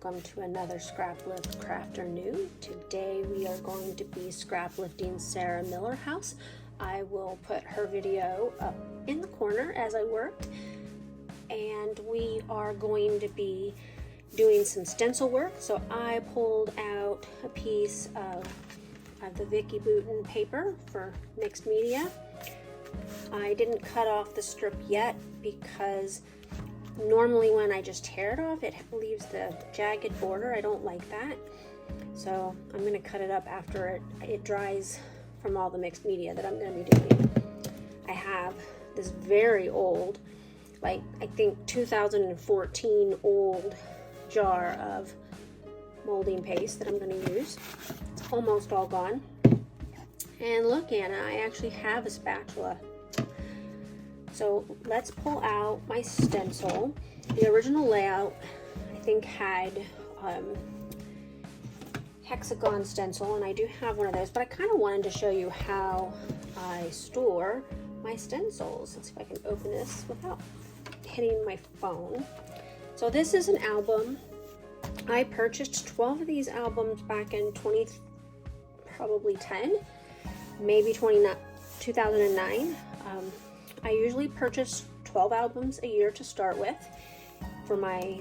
welcome to another Scraplift Crafternoon. Today we are going to be scrap lifting Sarah Millerhouse. I will put her video up in the corner as I work, and we are going to be doing some stencil work. So I pulled out a piece of the Vicky Bouton paper for mixed media. I didn't cut off the strip yet because normally when I just tear it off, it leaves the jagged border. I don't like that. So I'm going to cut it up after it dries from all the mixed media that I'm going to be doing. I have this very old, like I think 2014 old jar of molding paste that I'm going to use. It's almost all gone. And look, Anna, I actually have a spatula. So let's pull out my stencil. The original layout, I think, had hexagon stencil, and I do have one of those, but I kind of wanted to show you how I store my stencils. Let's see if I can open this without hitting my phone. So this is an album. I purchased 12 of these albums back in probably 10, maybe 2009. I usually purchase 12 albums a year to start with for my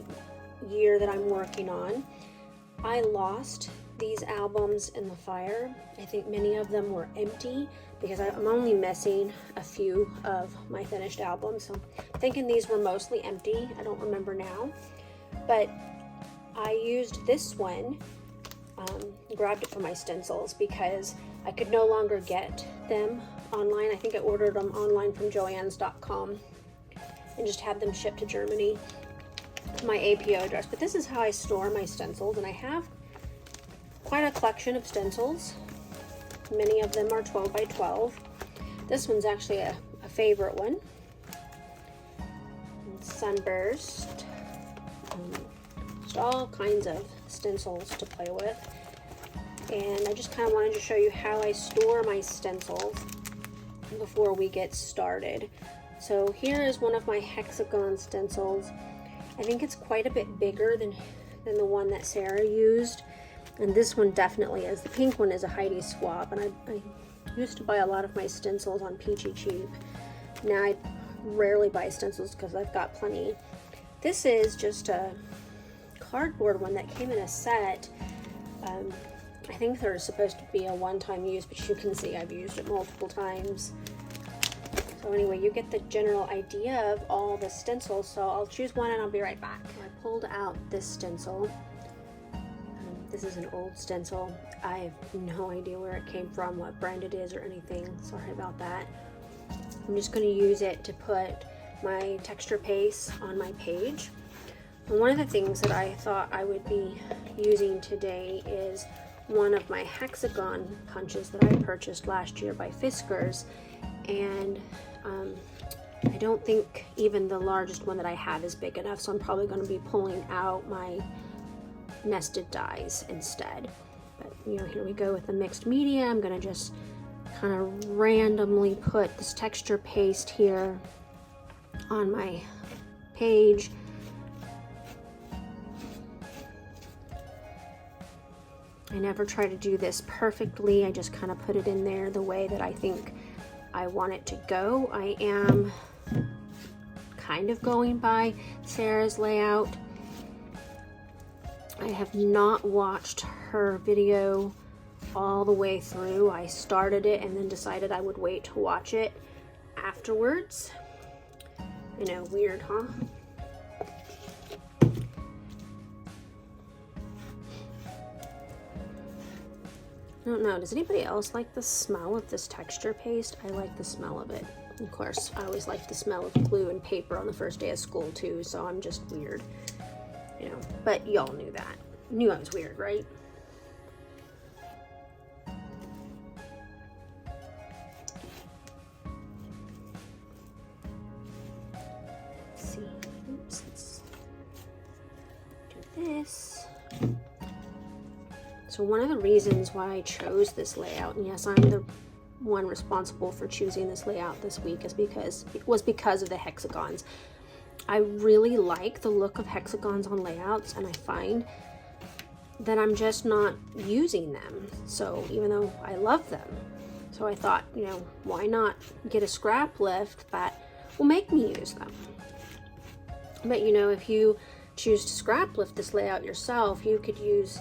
year that I'm working on. I lost these albums in the fire. I think many of them were empty because I'm only missing a few of my finished albums. So I'm thinking these were mostly empty. I don't remember now. But I used this one, grabbed it for my stencils because I could no longer get them online. I think I ordered them online from joanns.com and just had them shipped to Germany to my APO address. But this is how I store my stencils, and I have quite a collection of stencils. Many of them are 12 by 12. This one's actually a favorite one. Sunburst. Just all kinds of stencils to play with. And I just kind of wanted to show you how I store my stencils before we get started. So here is one of my hexagon stencils. I think it's quite a bit bigger than the one that Sarah used, and this one definitely is. The pink one is a Heidi swap, and I used to buy a lot of my stencils on Peachy Cheap. Now I rarely buy stencils because I've got plenty. This is just a cardboard one that came in a set. I think they're supposed to be a one-time use, but you can see I've used it multiple times. So anyway, you get the general idea of all the stencils. So I'll choose one and I'll be right back. I pulled out this stencil. This is an old stencil. I have no idea where it came from, what brand it is or anything. Sorry about that. I'm just going to use it to put my texture paste on my page. And one of the things that I thought I would be using today is one of my hexagon punches that I purchased last year by Fiskars, and I don't think even the largest one that I have is big enough, so I'm probably going to be pulling out my nested dies instead. But you know, here we go with the mixed media. I'm going to just kind of randomly put this texture paste here on my page. I never try to do this perfectly. I just kind of put it in there the way that I think I want it to go. I am kind of going by Sarah's layout. I have not watched her video all the way through. I started it and then decided I would wait to watch it afterwards. I know, weird, huh? I don't know, does anybody else like the smell of this texture paste? I like the smell of it. Of course, I always like the smell of glue and paper on the first day of school too, so I'm just weird, you know, but y'all knew that. Knew I was weird, right? Let's see, oops, let's do this. So one of the reasons why I chose this layout, and yes, I'm the one responsible for choosing this layout this week, is because of the hexagons. I really like the look of hexagons on layouts, and I find then I'm just not using them. So even though I love them, so I thought, you know, why not get a scrap lift that will make me use them? But you know, if you choose to scrap lift this layout yourself, you could use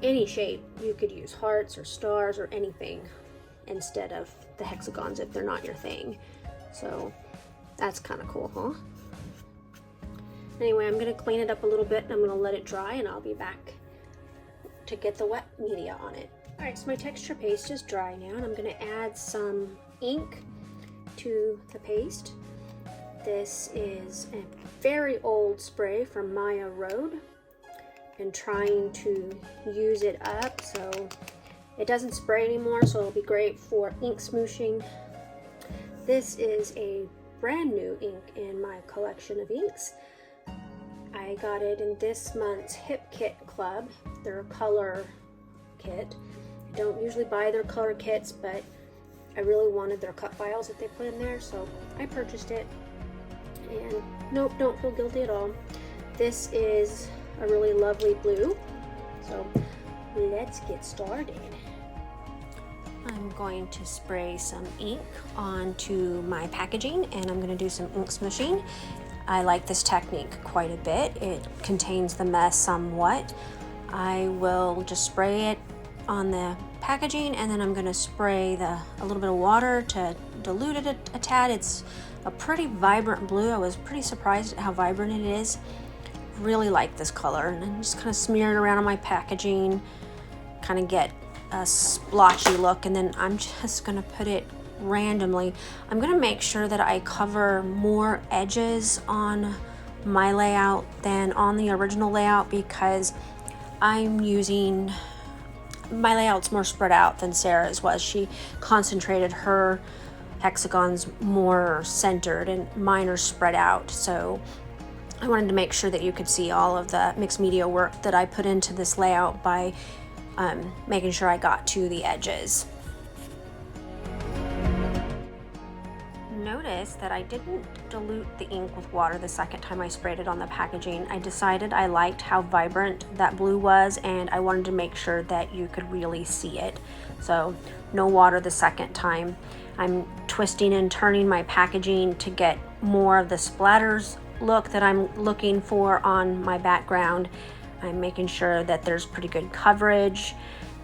any shape. You could use hearts or stars or anything instead of the hexagons if they're not your thing. So that's kind of cool, huh? Anyway, I'm going to clean it up a little bit and I'm going to let it dry, and I'll be back to get the wet media on it. Alright, so my texture paste is dry now, and I'm going to add some ink to the paste. This is a very old spray from Maya Road. And trying to use it up so it doesn't spray anymore, so it'll be great for ink smooshing. This is a brand new ink in my collection of inks. I got it in this month's Hip Kit Club, their color kit. I don't usually buy their color kits, but I really wanted their cut files that they put in there, so I purchased it. And nope, don't feel guilty at all. This is a really lovely blue, so let's get started. I'm going to spray some ink onto my packaging, and I'm going to do some ink smooshing. I like this technique quite a bit. It contains the mess somewhat. I will just spray it on the packaging, and then I'm going to spray a little bit of water to dilute it a tad. It's a pretty vibrant blue. I was pretty surprised at how vibrant it is. Really like this color, and I'm just kind of smearing around on my packaging, kind of get a splotchy look, and then I'm just going to put it randomly. I'm going to make sure that I cover more edges on my layout than on the original layout, because I'm using my layout's more spread out than Sarah's was. She concentrated her hexagons more centered, and mine are spread out, so I wanted to make sure that you could see all of the mixed media work that I put into this layout by making sure I got to the edges. Notice that I didn't dilute the ink with water the second time I sprayed it on the packaging. I decided I liked how vibrant that blue was, and I wanted to make sure that you could really see it. So no water the second time. I'm twisting and turning my packaging to get more of the splatters look that I'm looking for on my background. I'm making sure that there's pretty good coverage.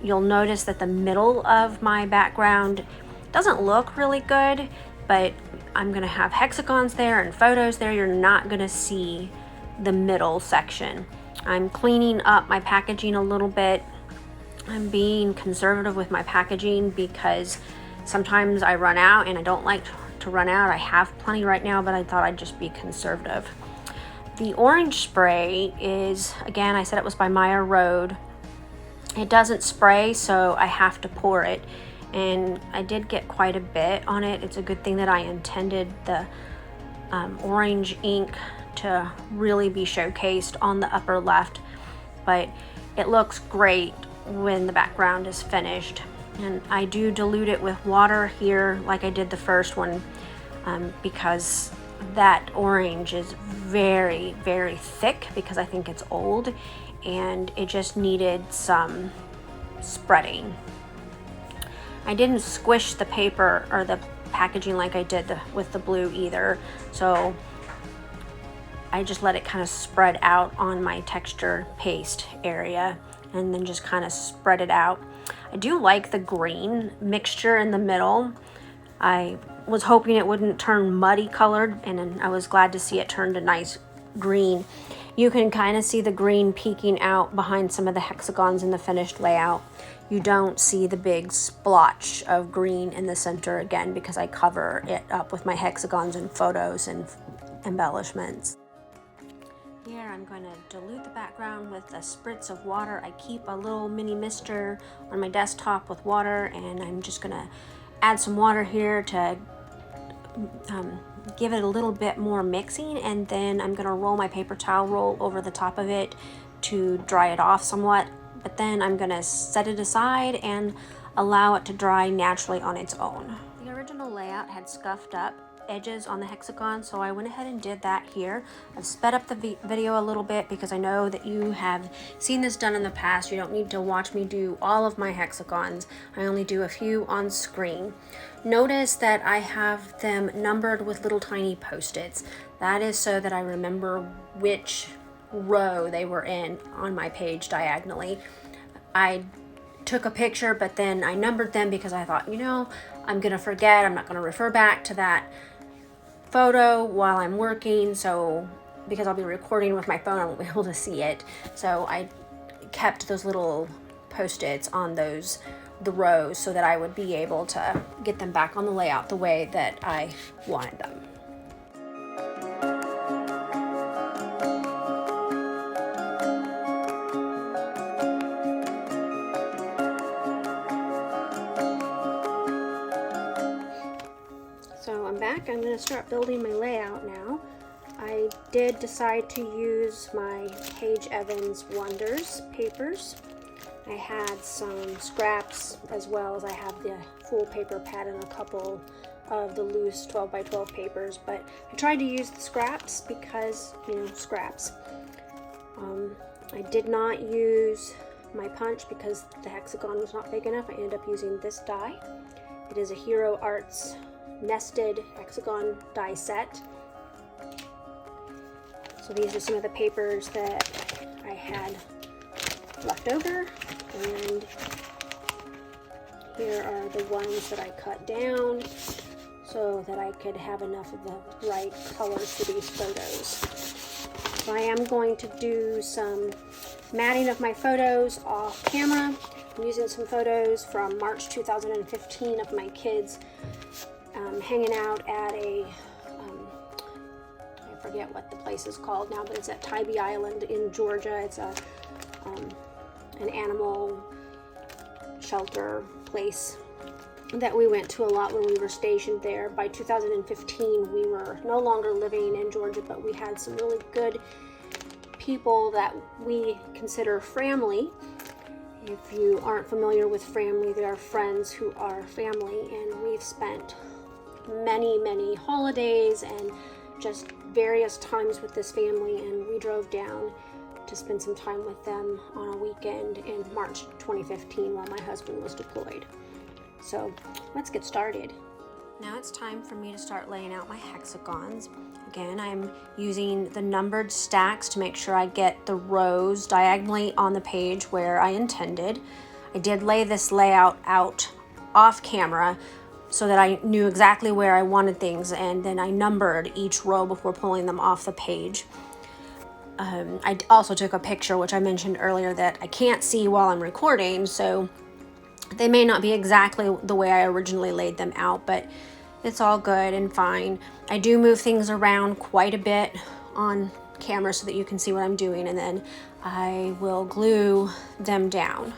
You'll notice that the middle of my background doesn't look really good, but I'm gonna have hexagons there and photos there. You're not gonna see the middle section. I'm cleaning up my packaging a little bit. I'm being conservative with my packaging because sometimes I run out, and I don't like to run out. I have plenty right now, but I thought I'd just be conservative. The orange spray is, again, I said it was by Maya Road. It doesn't spray, so I have to pour it, and I did get quite a bit on it. It's a good thing that I intended the orange ink to really be showcased on the upper left, but it looks great when the background is finished. And I do dilute it with water here like I did the first one, because that orange is very, very thick, because I think it's old, and it just needed some spreading. I didn't squish the paper or the packaging like I did with the blue either, so I just let it kind of spread out on my texture paste area, and then just kind of spread it out. I do like the green mixture in the middle. I was hoping it wouldn't turn muddy colored, and I was glad to see it turned a nice green. You can kind of see the green peeking out behind some of the hexagons in the finished layout. You don't see the big splotch of green in the center, again, because I cover it up with my hexagons and photos and embellishments. Here I'm going to dilute the background with a spritz of water. I keep a little mini mister on my desktop with water, and I'm just going to add some water here to give it a little bit more mixing, and then I'm going to roll my paper towel roll over the top of it to dry it off somewhat, but then I'm going to set it aside and allow it to dry naturally on its own. The original layout had scuffed up edges on the hexagon, so I went ahead and did that here. I've sped up the video a little bit because I know that you have seen this done in the past. You don't need to watch me do all of my hexagons. I only do a few on screen. Notice that I have them numbered with little tiny post-its. That is so that I remember which row they were in on my page diagonally. I took a picture, but then I numbered them because I thought, you know, I'm gonna forget, I'm not gonna refer back to that photo while I'm working, so because I'll be recording with my phone, I won't be able to see it. So I kept those little post-its on the rows so that I would be able to get them back on the layout the way that I wanted them. So I'm back. I'm going to start building my layout now. I did decide to use my Paige Evans Wonders papers. I had some scraps as well as I have the full paper pad and a couple of the loose 12 by 12 papers, but I tried to use the scraps because, you know, scraps. I did not use my punch because the hexagon was not big enough. I ended up using this die. It is a Hero Arts nested hexagon die set. So these are some of the papers that I had left over, and here are the ones that I cut down so that I could have enough of the right colors for these photos. So I am going to do some matting of my photos off camera. I'm using some photos from March 2015 of my kids hanging out at I forget what the place is called now, but it's at Tybee Island in Georgia. It's an animal shelter place that we went to a lot when we were stationed there. By 2015, we were no longer living in Georgia, but we had some really good people that we consider family. If you aren't familiar with family, they are friends who are family, and we've spent many holidays and just various times with this family, and we drove down to spend some time with them on a weekend in March 2015 while my husband was deployed. So let's get started. Now it's time for me to start laying out my hexagons. Again, I'm using the numbered stacks to make sure I get the rows diagonally on the page where I intended. I did lay this layout out off camera so that I knew exactly where I wanted things, and then I numbered each row before pulling them off the page. I also took a picture, which I mentioned earlier, that I can't see while I'm recording, so they may not be exactly the way I originally laid them out, but it's all good and fine. I do move things around quite a bit on camera so that you can see what I'm doing, and then I will glue them down.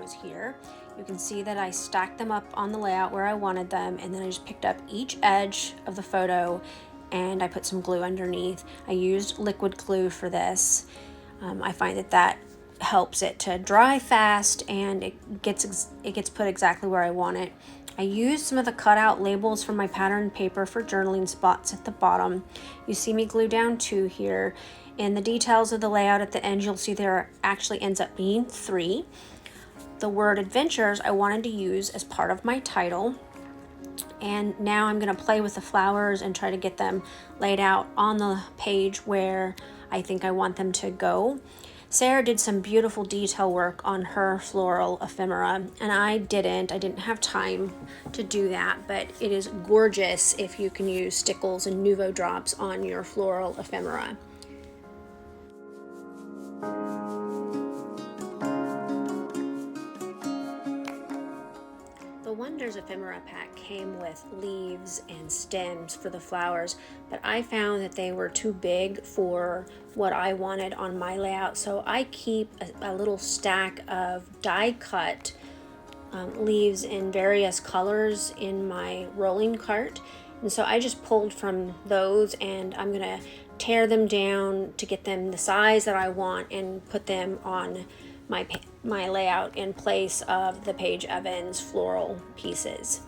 photos here. You can see that I stacked them up on the layout where I wanted them, and then I just picked up each edge of the photo and I put some glue underneath. I used liquid glue for this. I find that helps it to dry fast, and it gets put exactly where I want it. I used some of the cutout labels from my pattern paper for journaling spots at the bottom. You see me glue down 2 here. In the details of the layout at the end, you'll see there actually ends up being 3. The word adventures I wanted to use as part of my title. And now I'm going to play with the flowers and try to get them laid out on the page where I think I want them to go. Sarah did some beautiful detail work on her floral ephemera, and I didn't have time to do that, but it is gorgeous if you can use stickles and Nuvo drops on your floral ephemera. The Wonders ephemera pack came with leaves and stems for the flowers, but I found that they were too big for what I wanted on my layout, so I keep a little stack of die cut leaves in various colors in my rolling cart, and so I just pulled from those, and I'm gonna tear them down to get them the size that I want and put them on my layout in place of the Paige Evans floral pieces.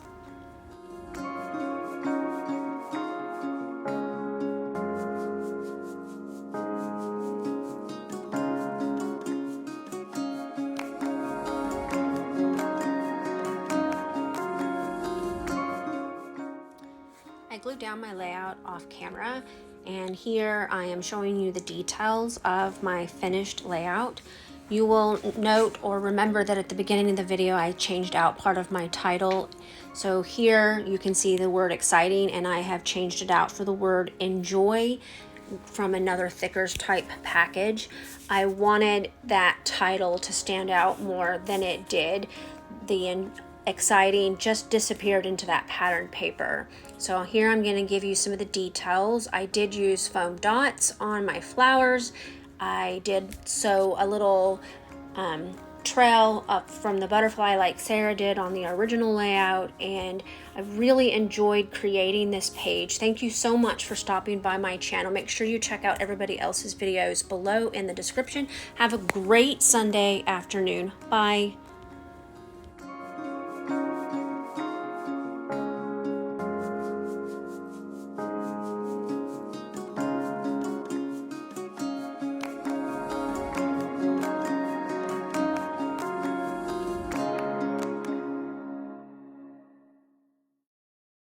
I glued down my layout off camera, and here I am showing you the details of my finished layout. You will note or remember that at the beginning of the video I changed out part of my title. So here you can see the word exciting, and I have changed it out for the word enjoy from another Thickers type package. I wanted that title to stand out more than it did. The exciting just disappeared into that pattern paper. So here I'm going to give you some of the details. I did use foam dots on my flowers. I did sew a little trail up from the butterfly like Sarah did on the original layout, and I really enjoyed creating this page. Thank you so much for stopping by my channel. Make sure you check out everybody else's videos below in the description. Have a great Sunday afternoon. Bye.